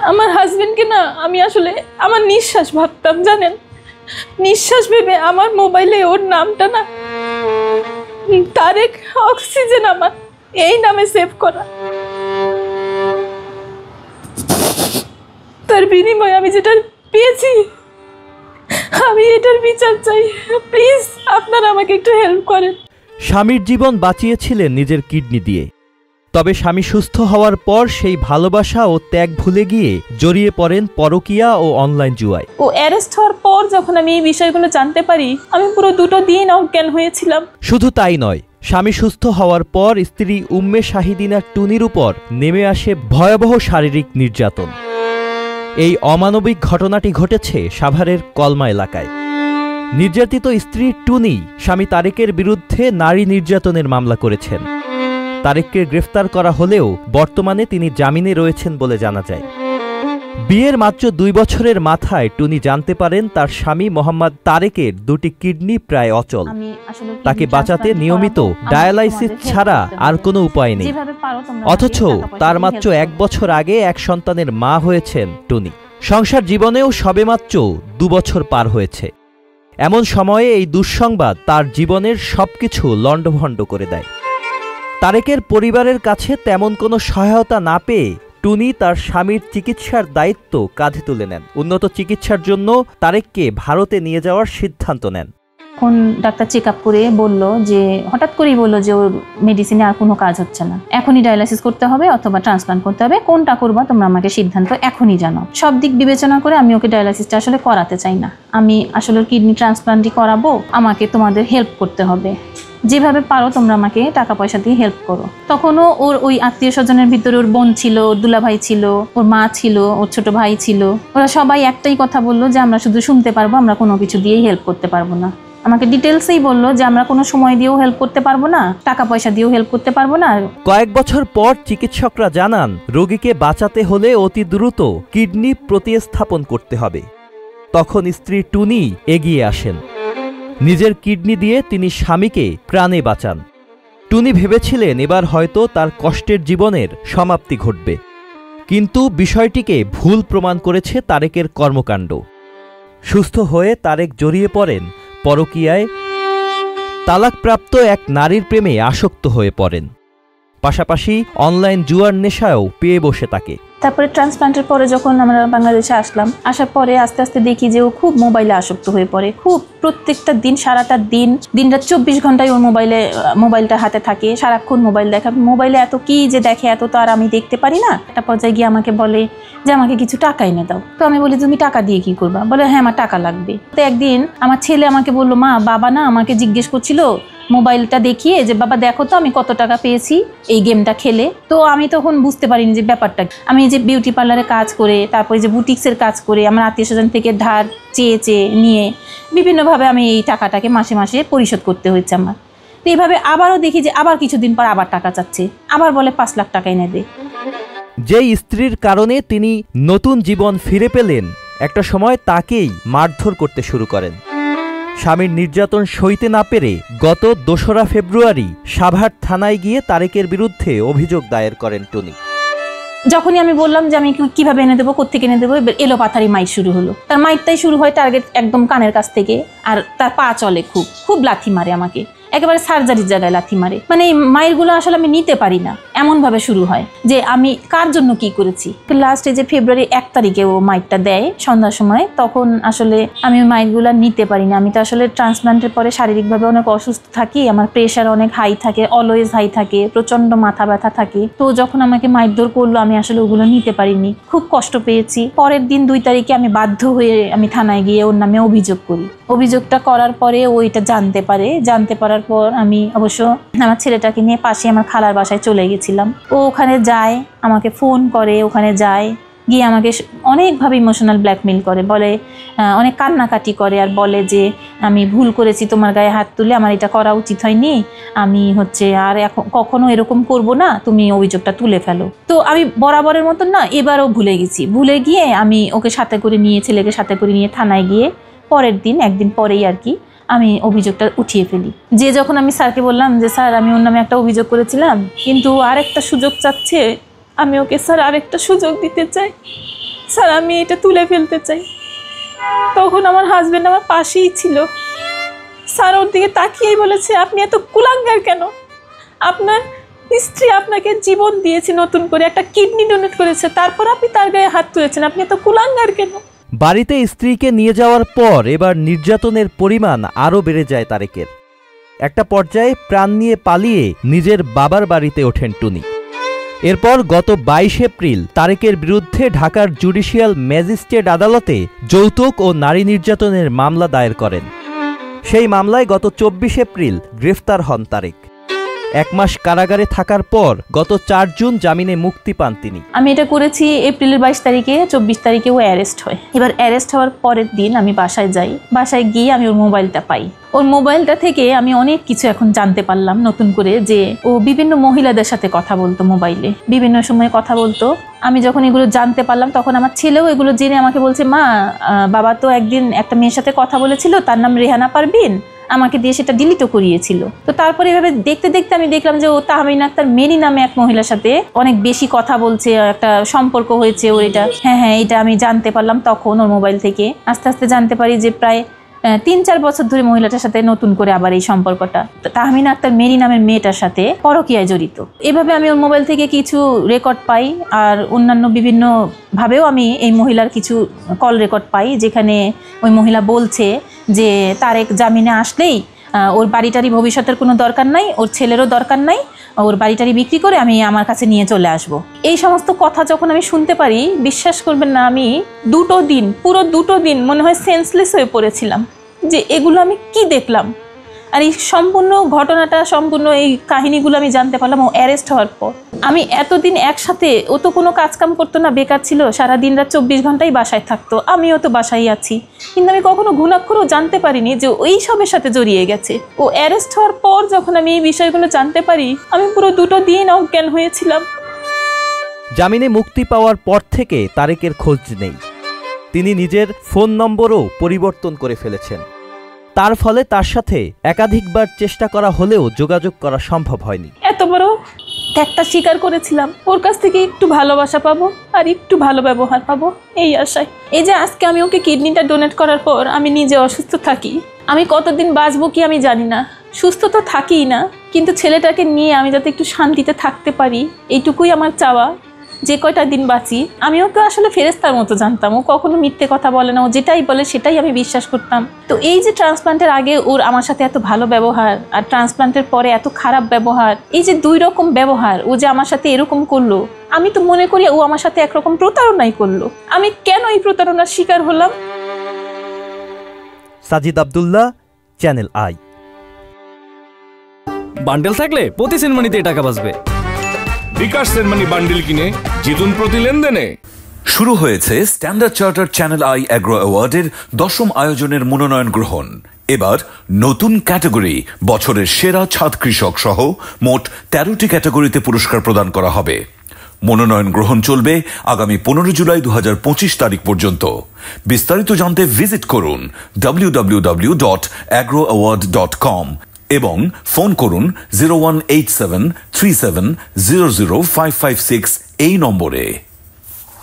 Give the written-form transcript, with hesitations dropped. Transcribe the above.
আমার হাজবেন্ডকে না আমি আসলে আমার নিঃশ্বাস ভাবতাম, জানেন, নিঃশ্বাস ভেবে আমার মোবাইলে ওর নামটা না তারেক অক্সিজেন আমার এই নামে সেভ করা। তার বিনিময়ে আমি যেটা পেয়েছি আমি এটার বিচার চাই। প্লিজ আপনারা আমাকে একটু হেল্প করেন। স্বামীর জীবন বাঁচিয়েছিলেন নিজের কিডনি দিয়ে, তবে স্বামী সুস্থ হওয়ার পর সেই ভালোবাসা ও ত্যাগ ভুলে গিয়ে জড়িয়ে পড়েন পরকীয়া ও অনলাইন জুয়ায়। ও অ্যারেস্ট হওয়ার পর যখন আমি এই বিষয়গুলো জানতে পারি আমি পুরো 2 দিন অজ্ঞান হয়েছিলাম। শুধু তাই নয়, স্বামী সুস্থ হওয়ার পর স্ত্রী উম্মে শাহিদিনা টুনির উপর নেমে আসে ভয়াবহ শারীরিক নির্যাতন। এই অমানবিক ঘটনাটি ঘটেছে সাভারের কলমা এলাকায়। নির্যাতিত স্ত্রী টুনি স্বামী তারেকের বিরুদ্ধে নারী নির্যাতনের মামলা করেছেন। তারেককে গ্রেফতার করা হলেও বর্তমানে তিনি জামিনে রয়েছেন বলে জানা যায়। বিয়ের মাত্র 2 বছরের মাথায় টুনি জানতে পারেন তার স্বামী মোহাম্মদ তারেকের 2টি কিডনি প্রায় অচল। তাকে বাঁচাতে নিয়মিত ডায়ালাইসিস ছাড়া আর কোনো উপায় নেই। অথচ তার মাত্র 1 বছর আগে এক সন্তানের মা হয়েছেন টুনি। সংসার জীবনেও সবেমাত্র 2 বছর পার হয়েছে। এমন সময়ে এই দুঃসংবাদ তার জীবনের সবকিছু লণ্ডভণ্ড করে দেয়। তারেকের পরিবারের কাছে তেমন কোনো সহায়তা না পেয়ে টুনি তার স্বামীর চিকিৎসার দায়িত্ব কাঁধে তুলে নেন। উন্নত চিকিৎসার জন্য তারেককে ভারতে নিয়ে যাওয়ার সিদ্ধান্ত নেন। কোন ডাক্তার চেক আপ করে বলল যে হঠাৎ করেই বলল যে ওর মেডিসিনে আর কোনো কাজ হচ্ছে না, এখনই ডায়ালাইসিস করতে হবে অথবা ট্রান্সপ্লান্ট করতে হবে, কোনটা করবা তোমরা আমাকে সিদ্ধান্ত এখনই জানাও। সব দিক বিবেচনা করে আমি ওকে ডায়ালাইসিসটা আসলে করাতে চাই না, আমি আসলে কিডনি ট্রান্সপ্লান্টই করাবো, আমাকে তোমাদের হেল্প করতে হবে, যেভাবে পারো তোমরা আমাকে টাকা পয়সা দিয়ে হেল্প করো। তখনও ওর ওই আত্মীয় স্বজনের ভিতরে ওর বোন ছিল, ওর দুলাভাই ছিল, ওর মা ছিল, ওর ছোট ভাই ছিল। ওরা সবাই একটাই কথা বললো যে আমরা শুধু শুনতে পারবো, আমরা কোনো কিছু দিয়েই হেল্প করতে পারবো না। আমাকে ডিটেলসেই বললো যে আমরা কোনো সময় দিয়েও হেল্প করতে পারবো না, টাকা পয়সা দিয়েও হেল্প করতে পারবো না। কয়েক বছর পর চিকিৎসকরা জানান রোগীকে বাঁচাতে হলে অতি দ্রুত কিডনি প্রতিস্থাপন করতে হবে। তখন স্ত্রী টুনি এগিয়ে আসেন। নিজের কিডনি দিয়ে তিনি স্বামীকে প্রাণে বাঁচান। টুনি ভেবেছিলেন এবার হয়তো তার কষ্টের জীবনের সমাপ্তি ঘটবে, কিন্তু বিষয়টিকে ভুল প্রমাণ করেছে তারেকের কর্মকাণ্ড। সুস্থ হয়ে তারেক জড়িয়ে পড়েন পরকীয়ায়, তালাকপ্রাপ্ত এক নারীর প্রেমে আসক্ত হয়ে পড়েন। পাশাপাশি অনলাইন জুয়ার নেশায়ও পেয়ে বসে তাকে। তারপরে ট্রান্সপ্লান্টের পরে যখন আমরা বাংলাদেশে আসলাম, আসার পরে আস্তে আস্তে দেখি যে ও খুব মোবাইলে আসক্ত হয়ে পড়ে। খুব প্রত্যেকটা দিন, সারাটা দিনরাত 24 ঘন্টায় ওর মোবাইলটা হাতে থাকে, সারাক্ষণ মোবাইল দেখা। মোবাইলে এত কি যে দেখে, এত তো আর আমি দেখতে পারি না। একটা পর্যায়ে গিয়ে আমাকে বলে যে আমাকে কিছু টাকা এনে দাও। তো আমি বলি তুমি টাকা দিয়ে কি করবা? বলে হ্যাঁ আমার টাকা লাগবে। তো একদিন আমার ছেলে আমাকে বললো, মা বাবা না আমাকে জিজ্ঞেস করছিল মোবাইলটা দেখিয়ে যে বাবা দেখো তো আমি কত টাকা পেয়েছি এই গেমটা খেলে। তো আমি তখন বুঝতে পারিনি যে ব্যাপারটা। আমি যে বিউটি পার্লারে কাজ করে, তারপরে যে বুটিক্সের কাজ করে, আমার আত্মীয় স্বজন থেকে ধার চেয়ে নিয়ে বিভিন্নভাবে আমি এই টাকাটাকে মাসে মাসে পরিশোধ করতে হয়েছে আমার। তো এইভাবে আবারও দেখি যে আবার কিছুদিন পর আবার টাকা চাচ্ছে, আবার বলে 5 লাখ টাকা এনে দে। যেই স্ত্রীর কারণে তিনি নতুন জীবন ফিরে পেলেন, একটা সময় তাকেই মারধর করতে শুরু করেন। স্বামীর নির্যাতন সইতে না পেরে গত 2রা ফেব্রুয়ারি সাভার থানায় গিয়ে তারেকের বিরুদ্ধে অভিযোগ দায়ের করেন টুনি। যখনই আমি বললাম যে আমি কিভাবে এনে দেবো, কোত্থেকে এনে দেবো, এলো পাথারি মাইট শুরু হলো। তার মাইটটাই শুরু হয় টার্গেট একদম কানের কাছ থেকে, আর তার পা চলে, খুব লাথি মারে আমাকে, একেবারে সার্জারির জায়গায় লাথি মারে। মানে এই মায়েরগুলো আসলে আমি নিতে পারি না, এমনভাবে শুরু হয় যে আমি কার জন্য কি করেছি। লাস্টে যে ফেব্রুয়ারি 1 তারিখে ও মাইটটা দেয় সন্ধ্যার সময়, তখন আসলে আমি ওই মাইটগুলো নিতে পারি না। আমি তো আসলে ট্রান্সপ্লান্টের পরে শারীরিকভাবে অনেক অসুস্থ থাকি, আমার প্রেশার অনেক হাই থাকে, অলওয়েজ হাই থাকে, প্রচণ্ড মাথা ব্যথা থাকে। তো যখন আমাকে মারধর করলো আমি আসলে ওগুলো নিতে পারিনি, খুব কষ্ট পেয়েছি। পরের দিন 2 তারিখে আমি বাধ্য হয়ে আমি থানায় গিয়ে ওর নামে অভিযোগ করি। অভিযোগটা করার পরে ও এটা জানতে পারার পর আমি অবশ্য আমার ছেলেটাকে নিয়ে পাশে আমার খালার বাসায় চলে গেছিলাম। ও ওখানে যায়, আমাকে ফোন করে, ওখানে যায়, গিয়ে আমাকে অনেকভাবে ইমোশনাল ব্ল্যাকমেল করে, বলে অনেক কান্নাকাটি করে, আর বলে যে আমি ভুল করেছি, তোমার গায়ে হাত তুলে আমার এটা করা উচিত হয়নি, আমি আর এখন কখনো এরকম করব না, তুমি অভিযোগটা তুলে ফেলো। তো আমি বরাবরের মতন না এবারও ভুলে গিয়ে আমি ওকে ছেলেকে সাথে করে নিয়ে থানায় গিয়ে পরের দিন, একদিন পরেই আর কি, আমি অভিযোগটা উঠিয়ে ফেলি। যখন আমি স্যারকে বললাম যে স্যার আমি ওর নামে একটা অভিযোগ করেছিলাম, কিন্তু আরেকটা সুযোগ চাচ্ছে, আমি ওকে স্যার আরেকটা সুযোগ দিতে চাই, স্যার আমি এটা তুলে ফেলতে চাই। তখন আমার হাজব্যান্ড আমার পাশেই ছিল। স্যার ওর দিকে তাকিয়েই বলেছে, আপনি এত কুলাঙ্গার কেন? আপনার স্ত্রী আপনাকে জীবন দিয়েছে, নতুন করে একটা কিডনি ডোনেট করেছে, তারপর আপনি তার গায়ে হাত তুলেছেন, আপনি এত কুলাঙ্গার কেন? বাড়িতে স্ত্রীকে নিয়ে যাওয়ার পর এবার নির্যাতনের পরিমাণ আরও বেড়ে যায় তারেকের। একটা পর্যায়ে প্রাণ নিয়ে পালিয়ে নিজের বাবার বাড়িতে ওঠেন টুনি। এরপর গত 22 এপ্রিল তারেকের বিরুদ্ধে ঢাকার জুডিশিয়াল ম্যাজিস্ট্রেট আদালতে যৌতুক ও নারী নির্যাতনের মামলা দায়ের করেন। সেই মামলায় গত 24 এপ্রিল গ্রেফতার হন তারেক। 1 মাস কারাগারে থাকার পর গত 4 জুন জামিনে মুক্তি পান তিনি। আমি এটা করেছি এপ্রিলের 22 তারিখে, 24 তারিখে ও অ্যারেস্ট হয়। এবার অ্যারেস্ট হওয়ার পরের দিন আমি বাসায় যাই। বাসায় গিয়ে আমি ওর মোবাইলটা পাই। ওর মোবাইলটা থেকে আমি অনেক কিছু এখন জানতে পারলাম নতুন করে, যে ও বিভিন্ন মহিলাদের সাথে কথা বলতো, মোবাইলে বিভিন্ন সময় কথা বলতো। আমি যখন এগুলো জানতে পারলাম তখন আমার ছেলেও এগুলো জেনে আমাকে বলছে, মা বাবা তো একদিন একটা মেয়ের সাথে কথা বলেছিল, তার নাম রেহানা পারভিন, আমাকে দিয়ে সেটা ডিলিটও করিয়েছিল। তো তারপরে এভাবে দেখতে দেখতে আমি দেখলাম যে ও তাহমিন আক্তার মেরি নামে এক মহিলার সাথে অনেক বেশি কথা বলছে, একটা সম্পর্ক হয়েছে ওর। এটা হ্যাঁ এটা আমি জানতে পারলাম তখন ওর মোবাইল থেকে। আস্তে আস্তে জানতে পারি যে প্রায় 3-4 বছর ধরে মহিলাটার সাথে নতুন করে আবার এই সম্পর্কটা তাহমিনা আক্তার মেরি নামের মেয়েটার সাথে পরকীয়ায় জড়িত। এভাবে আমি ওর মোবাইল থেকে কিছু রেকর্ড পাই, আর অন্যান্য বিভিন্ন ভাবেও আমি এই মহিলার কিছু কল রেকর্ড পাই, যেখানে ওই মহিলা বলছে যে তারেক জামিনে আসলেই ওর বাড়িটারই ভবিষ্যতের কোনো দরকার নাই, ওর ছেলেরও দরকার নাই, ওর বাড়িটারই বিক্রি করে আমি আমার কাছে নিয়ে চলে আসব। এই সমস্ত কথা যখন আমি শুনতে পারি, বিশ্বাস করবেন না, আমি পুরো দুটো দিন মনে হয় সেন্সলেস হয়ে পড়েছিলাম যে এগুলো আমি কি দেখলাম। আর এই সম্পূর্ণ ঘটনাটা, সম্পূর্ণ এই কাহিনীগুলো আমি জানতে পারলাম ও অ্যারেস্ট হওয়ার পর। আমি এতদিন একসাথে, ও তো কোনো কাজকাম করতো না, বেকার ছিল, সারাদিন রাত 24 ঘন্টাই বাসায় থাকতো, আমিও তো বাসায় আছি, কিন্তু আমি কখনো ঘুণাক্ষরও জানতে পারিনি যে ওই সবের সাথে জড়িয়ে গেছে। ও অ্যারেস্ট হওয়ার পর যখন আমি এই বিষয়গুলো জানতে পারি, আমি পুরো 2 দিন অজ্ঞান হয়েছিলাম। জামিনে মুক্তি পাওয়ার পর থেকে তারেকের খোঁজ নেই। তিনি নিজের ফোন নম্বরও পরিবর্তন করে ফেলেছেন। তার ফলে তার সাথে একাধিকবার চেষ্টা করা হলেও যোগাযোগ করা সম্ভব হয়নি। এত বড় ত্যাগটা স্বীকার করেছিলাম, ওর কাছ থেকে একটু ভালোবাসা পাবো আর একটু ভালো ব্যবহার পাবো, এই আশায়। এই যে আজকে আমি ওকে কিডনিটা ডোনেট করার পর আমি নিজে অসুস্থ থাকি, আমি কতদিন বাঁচবো কি আমি জানি না, সুস্থ তো থাকিই না, কিন্তু ছেলেটাকে নিয়ে আমি যাতে একটু শান্তিতে থাকতে পারি, এইটুকুই আমার চাওয়া। যে কয়টা দিন বাঁচি, আমি ওকে আসলে ফেরেস্তার মতো জানতাম, ও কখনো মিথ্যে কথা বলে না, ও যেটাই বলে সেটাই আমি বিশ্বাস করতাম। তো এই যে ট্রান্সপ্লান্টের আগে ওর আমার সাথে এত ভালো ব্যবহার, আর ট্রান্সপ্লান্টের পরে এত খারাপ ব্যবহার, এই যে 2 রকম ব্যবহার ও যে আমার সাথে এরকম করলো, আমি তো মনে করি ও আমার সাথে একরকম প্রতারণাই করলো। আমি কেন এই প্রতারণার শিকার হলাম? Sajid Abdullah, channel I. Bundle থাকলে প্রতি সেনমানিতে টাকা বাঁচবে। বিকাশ সেনমানি বান্ডেল কিনে জিতুন প্রতি লেনদেনে। শুরু হয়েছে Standard Charter Channel i Agro অ্যাওয়ার্ডের 10ম আয়োজনের মনোনয়ন গ্রহণ। এবার নতুন ক্যাটাগরি বছরের সেরা ছাদ কৃষক সহ মোট 13টি ক্যাটাগরিতে পুরস্কার প্রদান করা হবে। মনোনয়ন গ্রহণ চলবে আগামী 15 জুলাই 2025 তারিখ পর্যন্ত। বিস্তারিত জানতে ভিজিট করুন www.agroaward.com এবং ফোন করুন 018737000556 এই নম্বরে।